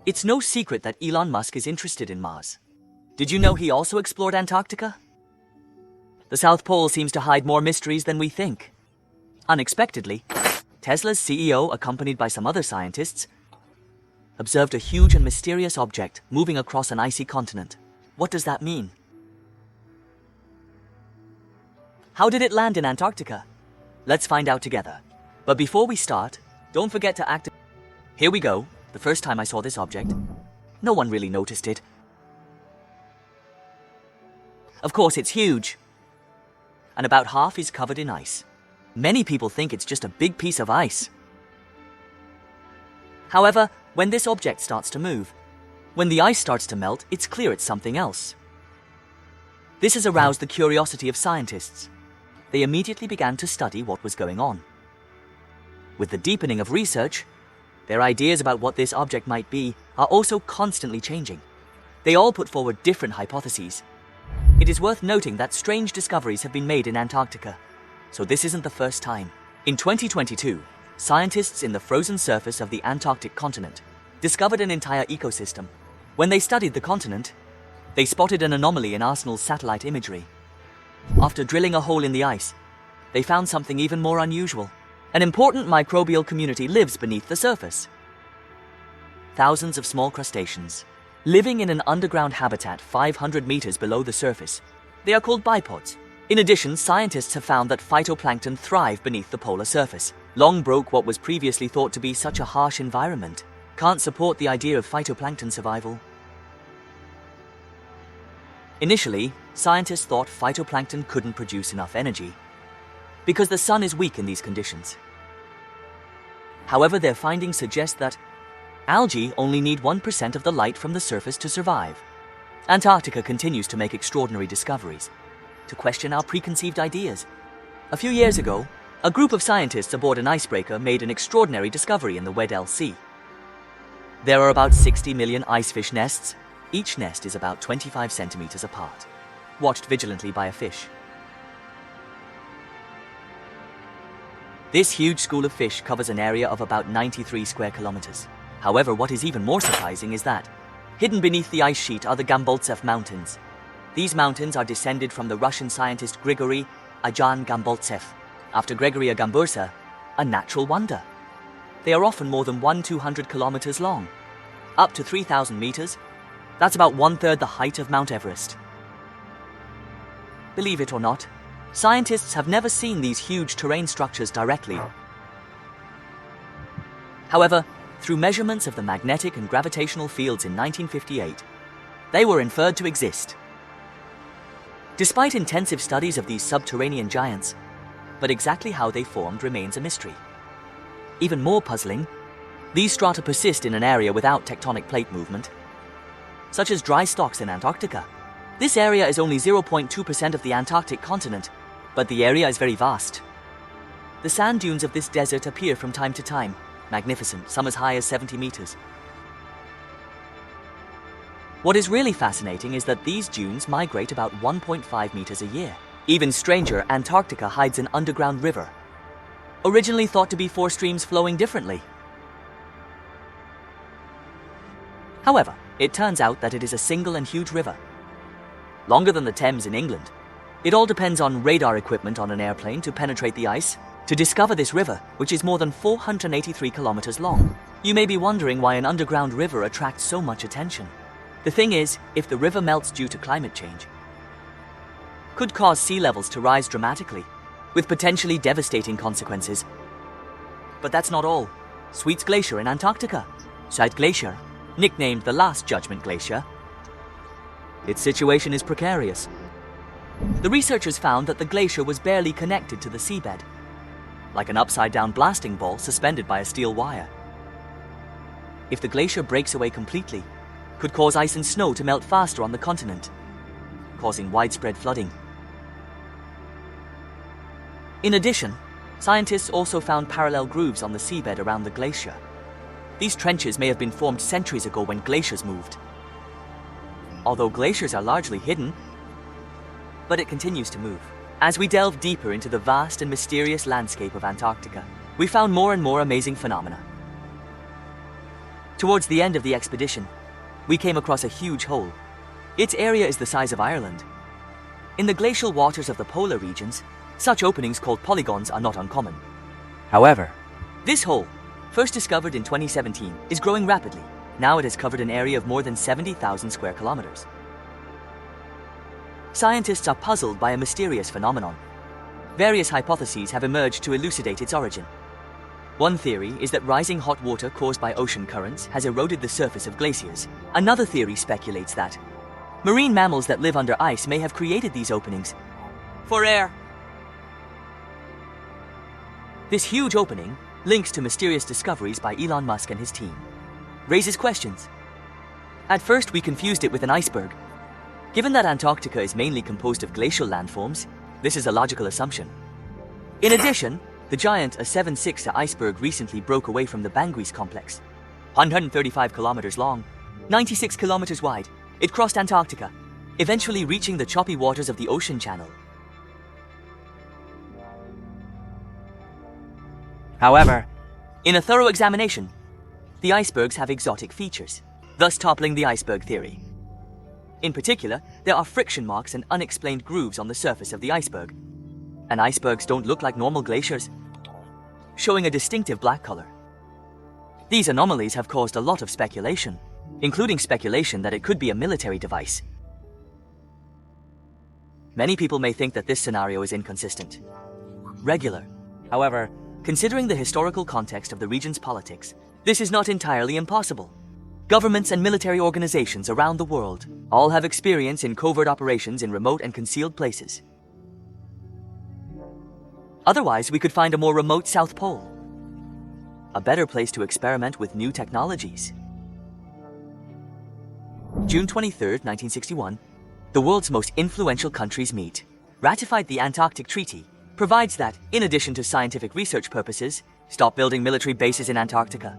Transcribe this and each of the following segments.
It's no secret that Elon Musk is interested in Mars. Did you know he also explored Antarctica? The South Pole seems to hide more mysteries than we think. Unexpectedly, Tesla's CEO, accompanied by some other scientists, observed a huge and mysterious object moving across an icy continent. What does that mean? How did it land in Antarctica? Let's find out together. But before we start, don't forget to activate. Here we go. The first time I saw this object, no one really noticed it. Of course, it's huge, and about half is covered in ice. Many people think it's just a big piece of ice. However, when this object starts to move, when the ice starts to melt, it's clear it's something else. This has aroused the curiosity of scientists. They immediately began to study what was going on. With the deepening of research, their ideas about what this object might be are also constantly changing. They all put forward different hypotheses. It is worth noting that strange discoveries have been made in Antarctica, so this isn't the first time. In 2022, scientists in the frozen surface of the Antarctic continent discovered an entire ecosystem. When they studied the continent, they spotted an anomaly in Arsenal's satellite imagery. After drilling a hole in the ice, they found something even more unusual. An important microbial community lives beneath the surface. Thousands of small crustaceans, living in an underground habitat 500 meters below the surface. They are called bipods. In addition, scientists have found that phytoplankton thrive beneath the polar surface. Long broke what was previously thought to be such a harsh environment. Can't support the idea of phytoplankton survival. Initially, scientists thought phytoplankton couldn't produce enough energy because the sun is weak in these conditions. However, their findings suggest that algae only need 1% of the light from the surface to survive. Antarctica continues to make extraordinary discoveries, to question our preconceived ideas. A few years ago, a group of scientists aboard an icebreaker made an extraordinary discovery in the Weddell Sea. There are about 60 million icefish nests. Each nest is about 25 centimeters apart, watched vigilantly by a fish. This huge school of fish covers an area of about 93 square kilometers. However, what is even more surprising is that, hidden beneath the ice sheet are the Gamboltsev Mountains. These mountains are descended from the Russian scientist Grigory Ajan Gamboltsev, after Gregory Agambursa, a natural wonder. They are often more than 200 kilometers long, up to 3,000 meters. That's about 1/3 the height of Mount Everest. Believe it or not, scientists have never seen these huge terrain structures directly. However, through measurements of the magnetic and gravitational fields in 1958, they were inferred to exist. Despite intensive studies of these subterranean giants, but exactly how they formed remains a mystery. Even more puzzling, these strata persist in an area without tectonic plate movement, such as dry stocks in Antarctica. This area is only 0.2% of the Antarctic continent, but the area is very vast. The sand dunes of this desert appear from time to time, magnificent, some as high as 70 meters. What is really fascinating is that these dunes migrate about 1.5 meters a year. Even stranger, Antarctica hides an underground river, originally thought to be 4 streams flowing differently. However, it turns out that it is a single and huge river, longer than the Thames in England. It all depends on radar equipment on an airplane to penetrate the ice to discover this river, which is more than 483 kilometers long. You may be wondering why an underground river attracts so much attention. The thing is, if the river melts due to climate change, could cause sea levels to rise dramatically, with potentially devastating consequences. But that's not all. Sweets Glacier in Antarctica, Side Glacier, nicknamed the Last Judgment Glacier, its situation is precarious. The researchers found that the glacier was barely connected to the seabed, like an upside-down blasting ball suspended by a steel wire. If the glacier breaks away completely, could cause ice and snow to melt faster on the continent, causing widespread flooding. In addition, scientists also found parallel grooves on the seabed around the glacier. These trenches may have been formed centuries ago when glaciers moved. Although glaciers are largely hidden, but it continues to move. As we delve deeper into the vast and mysterious landscape of Antarctica, we found more and more amazing phenomena. Towards the end of the expedition, we came across a huge hole. Its area is the size of Ireland. In the glacial waters of the polar regions, such openings called polygons are not uncommon. However, this hole, first discovered in 2017, is growing rapidly. Now it has covered an area of more than 70,000 square kilometers. Scientists are puzzled by a mysterious phenomenon. Various hypotheses have emerged to elucidate its origin. One theory is that rising hot water caused by ocean currents has eroded the surface of glaciers. Another theory speculates that marine mammals that live under ice may have created these openings for air. This huge opening, linked to mysterious discoveries by Elon Musk and his team, raises questions. At first, we confused it with an iceberg. Given that Antarctica is mainly composed of glacial landforms, this is a logical assumption. In addition, the giant A7-6 iceberg recently broke away from the Banguise complex. 135 kilometers long, 96 kilometers wide, it crossed Antarctica, eventually reaching the choppy waters of the ocean channel. However, in a thorough examination, the icebergs have exotic features, thus toppling the iceberg theory. In particular, there are friction marks and unexplained grooves on the surface of the iceberg. And icebergs don't look like normal glaciers, showing a distinctive black color. These anomalies have caused a lot of speculation, including speculation that it could be a military device. Many people may think that this scenario is inconsistent. Regular. However, considering the historical context of the region's politics, this is not entirely impossible. Governments and military organizations around the world all have experience in covert operations in remote and concealed places. Otherwise, we could find a more remote South Pole, a better place to experiment with new technologies. June 23, 1961, the world's most influential countries meet, ratified the Antarctic Treaty, provides that, in addition to scientific research purposes, stop building military bases in Antarctica.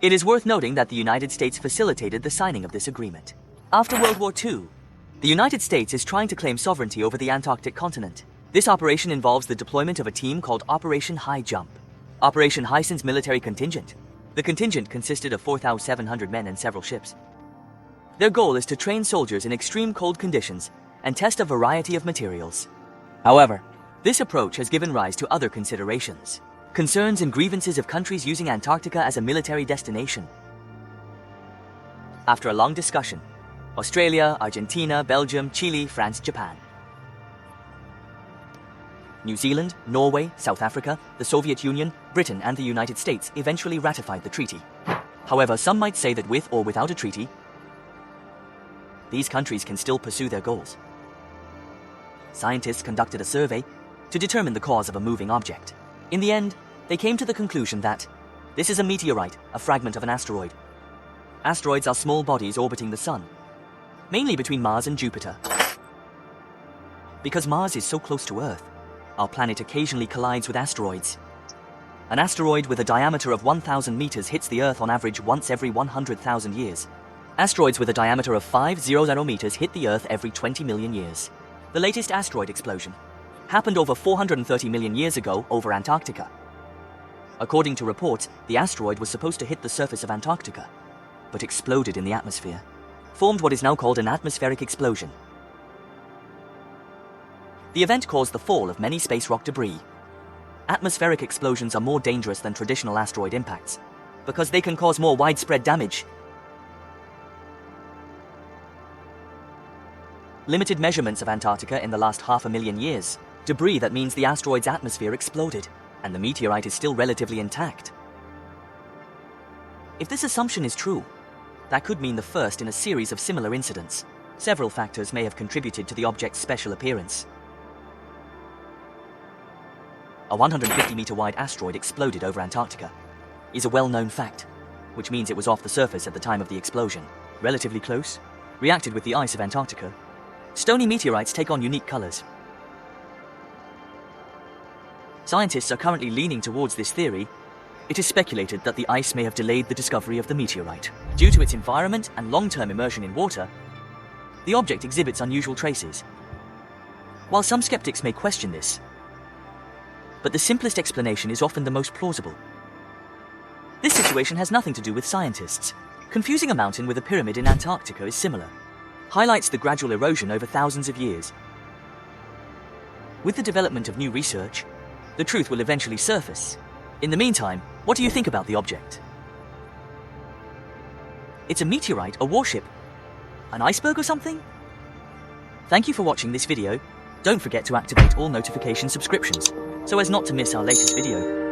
It is worth noting that the United States facilitated the signing of this agreement. After World War II, the United States is trying to claim sovereignty over the Antarctic continent. This operation involves the deployment of a team called Operation High Jump. Operation Highson's military contingent. The contingent consisted of 4,700 men and several ships. Their goal is to train soldiers in extreme cold conditions and test a variety of materials. However, this approach has given rise to other considerations. Concerns and grievances of countries using Antarctica as a military destination. After a long discussion, Australia, Argentina, Belgium, Chile, France, Japan, New Zealand, Norway, South Africa, the Soviet Union, Britain and the United States eventually ratified the treaty. However, some might say that with or without a treaty, these countries can still pursue their goals. Scientists conducted a survey to determine the cause of a moving object. In the end, they came to the conclusion that this is a meteorite, a fragment of an asteroid. Asteroids are small bodies orbiting the Sun, mainly between Mars and Jupiter. Because Mars is so close to Earth, our planet occasionally collides with asteroids. An asteroid with a diameter of 1,000 meters hits the Earth on average once every 100,000 years. Asteroids with a diameter of 500 meters hit the Earth every 20 million years. The latest asteroid explosion happened over 430 million years ago over Antarctica. According to reports, the asteroid was supposed to hit the surface of Antarctica, but exploded in the atmosphere, formed what is now called an atmospheric explosion. The event caused the fall of many space rock debris. Atmospheric explosions are more dangerous than traditional asteroid impacts, because they can cause more widespread damage. Limited measurements of Antarctica in the last 500,000 years. Debris that means the asteroid's atmosphere exploded, and the meteorite is still relatively intact. If this assumption is true, that could mean the first in a series of similar incidents. Several factors may have contributed to the object's special appearance. A 150-meter wide asteroid exploded over Antarctica is a well-known fact, which means it was off the surface at the time of the explosion. Relatively close, reacted with the ice of Antarctica. Stony meteorites take on unique colors. Scientists are currently leaning towards this theory. It is speculated that the ice may have delayed the discovery of the meteorite. Due to its environment and long-term immersion in water, the object exhibits unusual traces. While some skeptics may question this, but the simplest explanation is often the most plausible. This situation has nothing to do with scientists. Confusing a mountain with a pyramid in Antarctica is similar. Highlights the gradual erosion over thousands of years. With the development of new research, the truth will eventually surface. In the meantime, what do you think about the object? It's a meteorite, a warship, an iceberg or something? Thank you for watching this video. Don't forget to activate all notification subscriptions so as not to miss our latest video.